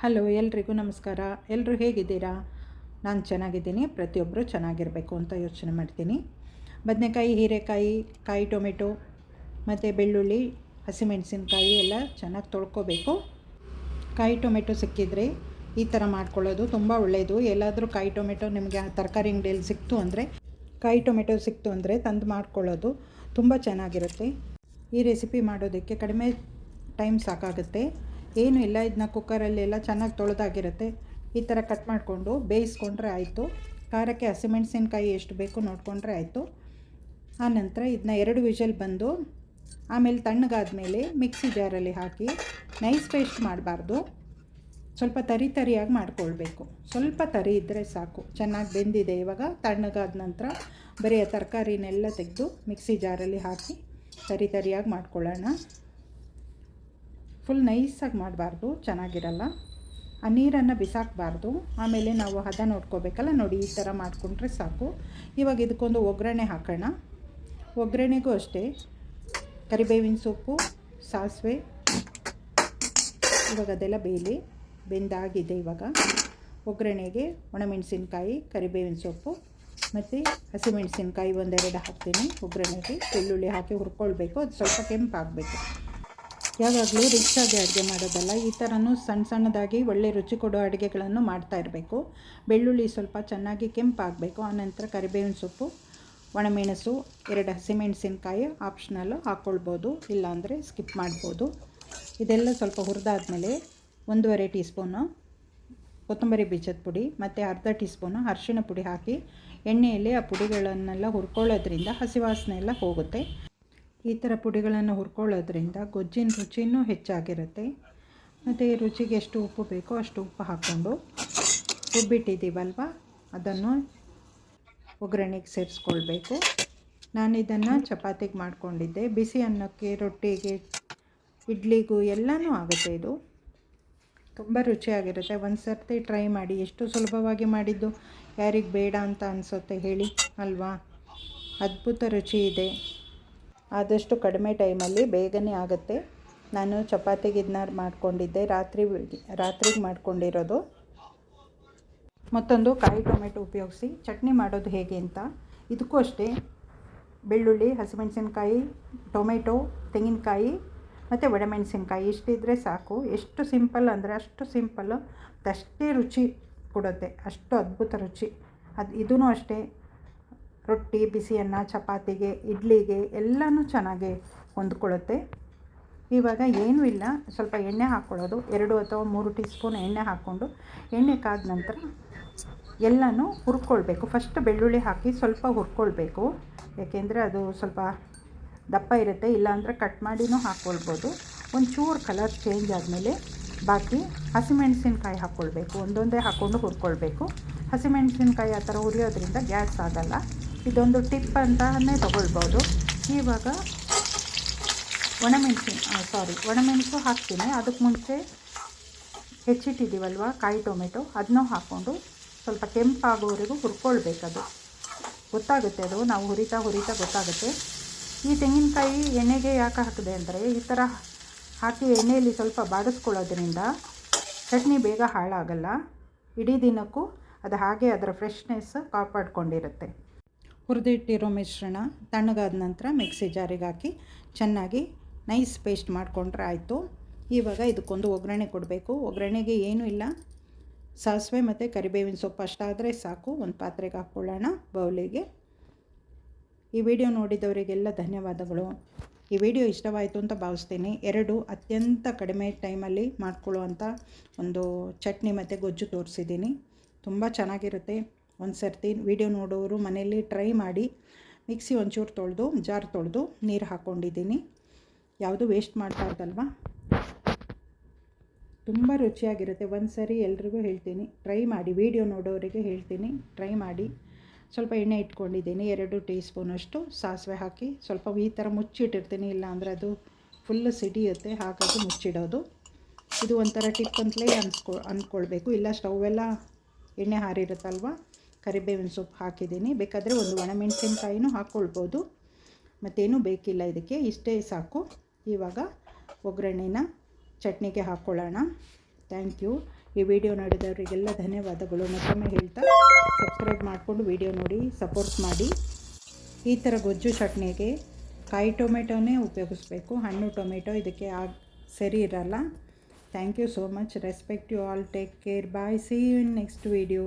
Hello, ಎಲ್ರಿಗೂ ನಮಸ್ಕಾರ. ಎಲ್ಲರೂ ಹೇಗಿದ್ದೀರಾ? ನಾನು ಚೆನ್ನಾಗಿದ್ದೀನಿ. ಪ್ರತಿಯೊಬ್ಬರು ಚೆನ್ನಾಗಿರಬೇಕು ಅಂತ ಯೋಚನೆ ಮಾಡ್ತೀನಿ. ಬದನೆಕಾಯಿ, ಹೀರೆಕಾಯಿ, ಕಾಯಿ ಟೊಮೆಟೊ ಮತ್ತು ಬೆಳ್ಳುಳ್ಳಿ, ಹಸಿಮೆಣಸಿನ್ಕಾಯಿ ಎಲ್ಲ ಚೆನ್ನಾಗಿ ತೊಳ್ಕೊಬೇಕು. ಕಾಯಿ ಟೊಮೆಟೊ ಸಿಕ್ಕಿದರೆ ಈ ಥರ ಮಾಡ್ಕೊಳ್ಳೋದು ತುಂಬ ಒಳ್ಳೆಯದು. ಎಲ್ಲಾದರೂ ಕಾಯಿ ಟೊಮೆಟೊ ನಿಮಗೆ ತರಕಾರಿ ಅಂಗಡಿಯಲ್ಲಿ ಸಿಕ್ತು ಅಂದರೆ ತಂದು ಮಾಡ್ಕೊಳ್ಳೋದು ತುಂಬ ಚೆನ್ನಾಗಿರುತ್ತೆ. ಈ ರೆಸಿಪಿ ಮಾಡೋದಕ್ಕೆ ಕಡಿಮೆ ಟೈಮ್ ಸಾಕಾಗುತ್ತೆ. ಏನೂ ಇಲ್ಲ, ಇದನ್ನ ಕುಕ್ಕರಲ್ಲೆಲ್ಲ ಚೆನ್ನಾಗಿ ತೊಳೆದಾಗಿರುತ್ತೆ. ಈ ಥರ ಕಟ್ ಮಾಡಿಕೊಂಡು ಬೇಯಿಸ್ಕೊಂಡ್ರೆ ಆಯಿತು. ಖಾರಕ್ಕೆ ಹಸಿಮೆಣಸಿನ್ಕಾಯಿ ಎಷ್ಟು ಬೇಕು ನೋಡಿಕೊಂಡ್ರೆ ಆಯಿತು. ಆನಂತರ ಇದನ್ನ 2 ವಿಷಲ್ ಬಂದು ಆಮೇಲೆ ತಣ್ಣಗಾದ್ಮೇಲೆ ಮಿಕ್ಸಿ ಜಾರಲ್ಲಿ ಹಾಕಿ ನೈಸ್ ಪೇಸ್ಟ್ ಮಾಡಬಾರ್ದು. ಸ್ವಲ್ಪ ತರಿಯಾಗಿ ಮಾಡ್ಕೊಳ್ಬೇಕು. ಸ್ವಲ್ಪ ತರಿ ಇದ್ದರೆ ಸಾಕು. ಚೆನ್ನಾಗಿ ಬೆಂದಿದೆ. ಇವಾಗ ತಣ್ಣಗಾದ ನಂತರ ಬರೀ ತರಕಾರಿನೆಲ್ಲ ತೆಗೆದು ಮಿಕ್ಸಿ ಜಾರಲ್ಲಿ ಹಾಕಿ ತರಿಯಾಗಿ ಮಾಡ್ಕೊಳ್ಳೋಣ. ಫುಲ್ ನೈಸಾಗಿ ಮಾಡಬಾರ್ದು, ಚೆನ್ನಾಗಿರಲ್ಲ. ಆ ನೀರನ್ನು ಬಿಸಾಕಬಾರ್ದು. ಆಮೇಲೆ ನಾವು ಹದ ನೋಡ್ಕೋಬೇಕಲ್ಲ, ನೋಡಿ ಈ ಥರ ಮಾಡಿಕೊಂಡ್ರೆ ಸಾಕು. ಇವಾಗ ಇದಕ್ಕೊಂದು ಒಗ್ಗರಣೆ ಹಾಕೋಣ. ಒಗ್ಗರಣೆಗೂ ಅಷ್ಟೇ ಕರಿಬೇವಿನ ಸೊಪ್ಪು, ಸಾಸಿವೆ, ಇವಾಗ ಅದೆಲ್ಲ ಬೆಂದಾಗಿದೆ. ಇವಾಗ ಒಗ್ಗರಣೆಗೆ ಒಣಮೆಣಸಿನ್ಕಾಯಿ, ಕರಿಬೇವಿನ ಸೊಪ್ಪು ಮತ್ತು ಹಸಿಮೆಣಸಿನ್ಕಾಯಿ 1-2 ಹಾಕ್ತೀನಿ ಒಗ್ಗರಣೆಗೆ. ಬೆಳ್ಳುಳ್ಳಿ ಹಾಕಿ ಹುರ್ಕೊಳ್ಬೇಕು. ಅದು ಸ್ವಲ್ಪ ಕೆಂಪಾಗಬೇಕು. ಯಾವಾಗಲೂ ರಿಚ್ಚಾಗಿ ಅಡುಗೆ ಮಾಡೋದಲ್ಲ, ಈ ಥರನೂ ಸಣ್ಣದಾಗಿ ಒಳ್ಳೆ ರುಚಿ ಕೊಡೋ ಅಡುಗೆಗಳನ್ನು ಮಾಡ್ತಾ ಇರಬೇಕು. ಬೆಳ್ಳುಳ್ಳಿ ಸ್ವಲ್ಪ ಚೆನ್ನಾಗಿ ಕೆಂಪಾಗಬೇಕು. ಆನಂತರ ಕರಿಬೇವಿನ ಸೊಪ್ಪು, ಒಣಮೆಣಸು, 2 ಹಸಿಮೆಣಸಿನ್ಕಾಯಿ ಆಪ್ಷನಲ್ಲು ಹಾಕ್ಕೊಳ್ಬೋದು, ಇಲ್ಲಾಂದರೆ ಸ್ಕಿಪ್ ಮಾಡ್ಬೋದು. ಇದೆಲ್ಲ ಸ್ವಲ್ಪ ಹುರಿದಾದ್ಮೇಲೆ 1.5 ಟೀ ಸ್ಪೂನು ಕೊತ್ತಂಬರಿ ಬೀಜದ ಪುಡಿ ಮತ್ತು ಅರ್ಧ ಟೀ ಸ್ಪೂನು ಅರಿಶಿಣ ಪುಡಿ ಹಾಕಿ ಎಣ್ಣೆಯಲ್ಲಿ ಆ ಪುಡಿಗಳನ್ನೆಲ್ಲ ಹುರ್ಕೊಳ್ಳೋದ್ರಿಂದ ಹಸಿ ವಾಸನೆ ಎಲ್ಲ ಹೋಗುತ್ತೆ. ಈ ಥರ ಪುಡಿಗಳನ್ನು ಹುರ್ಕೊಳ್ಳೋದ್ರಿಂದ ಗೊಜ್ಜಿನ ರುಚಿನೂ ಹೆಚ್ಚಾಗಿರುತ್ತೆ. ಮತ್ತು ರುಚಿಗೆ ಎಷ್ಟು ಉಪ್ಪು ಬೇಕೋ ಅಷ್ಟು ಉಪ್ಪು ಹಾಕ್ಕೊಂಡು ರುಬ್ಬಿಟ್ಟಿದ್ದೀವಲ್ವ ಅದನ್ನು ಒಗ್ಗರಣೆಗೆ ಸೇರಿಸ್ಕೊಳ್ಬೇಕು. ನಾನು ಇದನ್ನು ಚಪಾತಿಗೆ ಮಾಡ್ಕೊಂಡಿದ್ದೆ. ಬಿಸಿ ಅನ್ನಕ್ಕೆ, ರೊಟ್ಟಿಗೆ, ಇಡ್ಲಿಗೂ ಎಲ್ಲನೂ ಆಗುತ್ತೆ. ಇದು ತುಂಬ ರುಚಿಯಾಗಿರುತ್ತೆ. ಒಂದು ಸರ್ತಿ ಟ್ರೈ ಮಾಡಿ. ಎಷ್ಟು ಸುಲಭವಾಗಿ ಮಾಡಿದ್ದು ಯಾರಿಗೆ ಬೇಡ ಅಂತ ಅನಿಸುತ್ತೆ ಹೇಳಿ ಅಲ್ವಾ? ಅದ್ಭುತ ರುಚಿ ಇದೆ. ಆದಷ್ಟು ಕಡಿಮೆ ಟೈಮಲ್ಲಿ ಬೇಗನೆ ಆಗುತ್ತೆ. ನಾನು ಚಪಾತಿಗೆ ಇದನ್ನ ಮಾಡ್ಕೊಂಡಿದ್ದೆ, ರಾತ್ರಿಗೆ ಮಾಡ್ಕೊಂಡಿರೋದು. ಮತ್ತೊಂದು ಕಾಯಿ ಟೊಮೆಟೊ ಉಪಯೋಗಿಸಿ ಚಟ್ನಿ ಮಾಡೋದು ಹೇಗೆ ಅಂತ. ಇದಕ್ಕೂ ಅಷ್ಟೇ ಬೆಳ್ಳುಳ್ಳಿ, ಹಸಿಮೆಣಸಿನ್ಕಾಯಿ, ಟೊಮೆಟೊ, ತೆಂಗಿನಕಾಯಿ ಮತ್ತು ಒಣಮೆಣಸಿನ್ಕಾಯಿ ಇಷ್ಟಿದ್ರೆ ಸಾಕು. ಎಷ್ಟು ಸಿಂಪಲ್ ಅಂದರೆ ಅಷ್ಟು ಸಿಂಪಲ್ಲು, ಅದಷ್ಟೇ ರುಚಿ ಕೊಡುತ್ತೆ. ಅಷ್ಟು ಅದ್ಭುತ ರುಚಿ. ಇದೂ ಅಷ್ಟೇ ರೊಟ್ಟಿ, ಬಿಸಿ ಅನ್ನ, ಚಪಾತಿಗೆ, ಇಡ್ಲಿಗೆ ಎಲ್ಲನೂ ಚೆನ್ನಾಗಿ ಹೊಂದ್ಕೊಳ್ಳುತ್ತೆ. ಇವಾಗ ಏನೂ ಇಲ್ಲ, ಸ್ವಲ್ಪ ಎಣ್ಣೆ ಹಾಕ್ಕೊಳ್ಳೋದು. 2 ಅಥವಾ 3 ಟೀ ಸ್ಪೂನ್ ಎಣ್ಣೆ ಹಾಕ್ಕೊಂಡು ಎಣ್ಣೆ ಕಾದ ನಂತರ ಎಲ್ಲನೂ ಹುರ್ಕೊಳ್ಬೇಕು. ಫಸ್ಟ್ ಬೆಳ್ಳುಳ್ಳಿ ಹಾಕಿ ಸ್ವಲ್ಪ ಹುರ್ಕೊಳ್ಬೇಕು, ಯಾಕೆಂದರೆ ಅದು ಸ್ವಲ್ಪ ದಪ್ಪ ಇರುತ್ತೆ. ಇಲ್ಲಾಂದರೆ ಕಟ್ ಮಾಡಿನೂ ಹಾಕ್ಕೊಳ್ಬೋದು. ಒಂಚೂರು ಕಲರ್ ಚೇಂಜ್ ಆದಮೇಲೆ ಬಾಕಿ ಹಸಿಮೆಣಸಿನ್ಕಾಯಿ ಹಾಕ್ಕೊಳ್ಬೇಕು. ಒಂದೊಂದೇ ಹಾಕ್ಕೊಂಡು ಹುರ್ಕೊಳ್ಬೇಕು. ಹಸಿಮೆಣಸಿನ್ಕಾಯಿ ಆ ಥರ ಹುರಿಯೋದ್ರಿಂದ ಗ್ಯಾಸ್ ಆಗೋಲ್ಲ. ಇದೊಂದು ಟಿಪ್ ಅಂತಲೇ ತೊಗೊಳ್ಬೋದು. ಇವಾಗ ಒಣಮೆಣಸು ಹಾಕ್ತೀನಿ. ಅದಕ್ಕೆ ಮುಂಚೆ ಹೆಚ್ಚಿಟ್ಟಿದ್ದೀವಲ್ವ ಕಾಯಿ ಟೊಮೆಟೊ, ಅದನ್ನೂ ಹಾಕ್ಕೊಂಡು ಸ್ವಲ್ಪ ಕೆಂಪಾಗೋವರೆಗೂ ಹುರ್ಕೊಳ್ಬೇಕದು. ಗೊತ್ತಾಗುತ್ತೆ, ಅದು ನಾವು ಹುರಿತಾ ಗೊತ್ತಾಗುತ್ತೆ. ಈ ತೆಂಗಿನಕಾಯಿ ಎಣ್ಣೆಗೆ ಯಾಕೆ ಹಾಕಿದೆ ಅಂದರೆ, ಈ ಥರ ಹಾಕಿ ಎಣ್ಣೆಯಲ್ಲಿ ಸ್ವಲ್ಪ ಬಾಡಿಸ್ಕೊಳ್ಳೋದ್ರಿಂದ ಚಟ್ನಿ ಬೇಗ ಹಾಳಾಗಲ್ಲ. ಇಡೀ ದಿನಕ್ಕೂ ಅದು ಹಾಗೆ ಅದರ ಫ್ರೆಶ್ನೆಸ್ ಕಾಪಾಡ್ಕೊಂಡಿರುತ್ತೆ. ಹುರಿದಿಟ್ಟಿರೋ ಮಿಶ್ರಣ ತಣ್ಣಗಾದ ನಂತರ ಮಿಕ್ಸಿ ಜಾರಿಗೆ ಹಾಕಿ ಚೆನ್ನಾಗಿ ನೈಸ್ ಪೇಸ್ಟ್ ಮಾಡಿಕೊಂಡ್ರೆ ಆಯಿತು. ಇವಾಗ ಇದಕ್ಕೊಂದು ಒಗ್ಗರಣೆ ಕೊಡಬೇಕು. ಒಗ್ಗರಣೆಗೆ ಏನೂ ಇಲ್ಲ, ಸಾಸಿವೆ ಮತ್ತು ಕರಿಬೇವಿನ ಸೊಪ್ಪು ಅಷ್ಟಾದರೆ ಸಾಕು. ಒಂದು ಪಾತ್ರೆಗೆ ಹಾಕ್ಕೊಳ್ಳೋಣ, ಬೌಲಿಗೆ. ಈ ವಿಡಿಯೋ ನೋಡಿದವರಿಗೆಲ್ಲ ಧನ್ಯವಾದಗಳು. ಈ ವಿಡಿಯೋ ಇಷ್ಟವಾಯಿತು ಅಂತ ಭಾವಿಸ್ತೀನಿ. 2 ಅತ್ಯಂತ ಕಡಿಮೆ ಟೈಮಲ್ಲಿ ಮಾಡ್ಕೊಳ್ಳುವಂಥ ಒಂದು ಚಟ್ನಿ ಮತ್ತು ಗೊಜ್ಜು ತೋರಿಸಿದ್ದೀನಿ. ತುಂಬ ಚೆನ್ನಾಗಿರುತ್ತೆ. ಒಂದು ಸರ್ತಿ ವಿಡಿಯೋ ನೋಡೋರು ಮನೆಯಲ್ಲಿ ಟ್ರೈ ಮಾಡಿ. ಮಿಕ್ಸಿ ಒಂಚೂರು ಜಾರ್ ತೊಳೆದು ನೀರು ಹಾಕ್ಕೊಂಡಿದ್ದೀನಿ. ಯಾವುದು ವೇಸ್ಟ್ ಮಾಡಬಾರ್ದಲ್ವ. ತುಂಬ ರುಚಿಯಾಗಿರುತ್ತೆ. ಒಂದು ಸರಿ ಎಲ್ರಿಗೂ ಹೇಳ್ತೀನಿ, ಟ್ರೈ ಮಾಡಿ. ವಿಡಿಯೋ ನೋಡೋರಿಗೆ ಹೇಳ್ತೀನಿ, ಟ್ರೈ ಮಾಡಿ. ಸ್ವಲ್ಪ ಎಣ್ಣೆ ಇಟ್ಕೊಂಡಿದ್ದೀನಿ. 2 ಟೀ ಸ್ಪೂನಷ್ಟು ಸಾಸಿವೆ ಹಾಕಿ ಸ್ವಲ್ಪ ಈ ಥರ ಮುಚ್ಚಿಟ್ಟಿರ್ತೀನಿ, ಇಲ್ಲಾಂದರೆ ಅದು ಫುಲ್ಲು ಸಿಡಿಯುತ್ತೆ. ಹಾಗಾಗಿ ಮುಚ್ಚಿಡೋದು. ಇದು ಒಂಥರ ಟಿಪ್ ಅಂತಲೇ ಅಂದ್ಕೊಳ್ಬೇಕು. ಇಲ್ಲ ಸ್ಟವೆಲ್ಲ ಎಣ್ಣೆ ಹಾರಿರುತ್ತಲ್ವ. ಕರಿಬೇವಿನ ಸೊಪ್ಪು ಹಾಕಿದ್ದೀನಿ. ಬೇಕಾದರೆ ಒಂದು ಒಣಮೆಣಸಿನ್ಕಾಯಿನೂ ಹಾಕ್ಕೊಳ್ಬೋದು. ಮತ್ತೇನೂ ಬೇಕಿಲ್ಲ ಇದಕ್ಕೆ, ಇಷ್ಟೇ ಸಾಕು. ಇವಾಗ ಒಗ್ಗರಣೆನ ಚಟ್ನಿಗೆ ಹಾಕ್ಕೊಳ್ಳೋಣ. Thank you. ಈ ವಿಡಿಯೋ ನೋಡಿದವರಿಗೆಲ್ಲ ಧನ್ಯವಾದಗಳು ಮತ್ತೊಮ್ಮೆ ಹೇಳ್ತಾ ಸಬ್ಸ್ಕ್ರೈಬ್ ಮಾಡಿಕೊಂಡು ವಿಡಿಯೋ ನೋಡಿ ಸಪೋರ್ಟ್ ಮಾಡಿ. ಈ ಥರ ಗೊಜ್ಜು ಚಟ್ನಿಗೆ ಕಾಯಿ ಟೊಮೆಟೊನೇ ಉಪಯೋಗಿಸ್ಬೇಕು, ಹಣ್ಣು ಟೊಮೆಟೊ ಇದಕ್ಕೆ ಸರಿ ಇರಲ್ಲ. Thank you so much. Respect you all. Take care. Bye. See you in next video.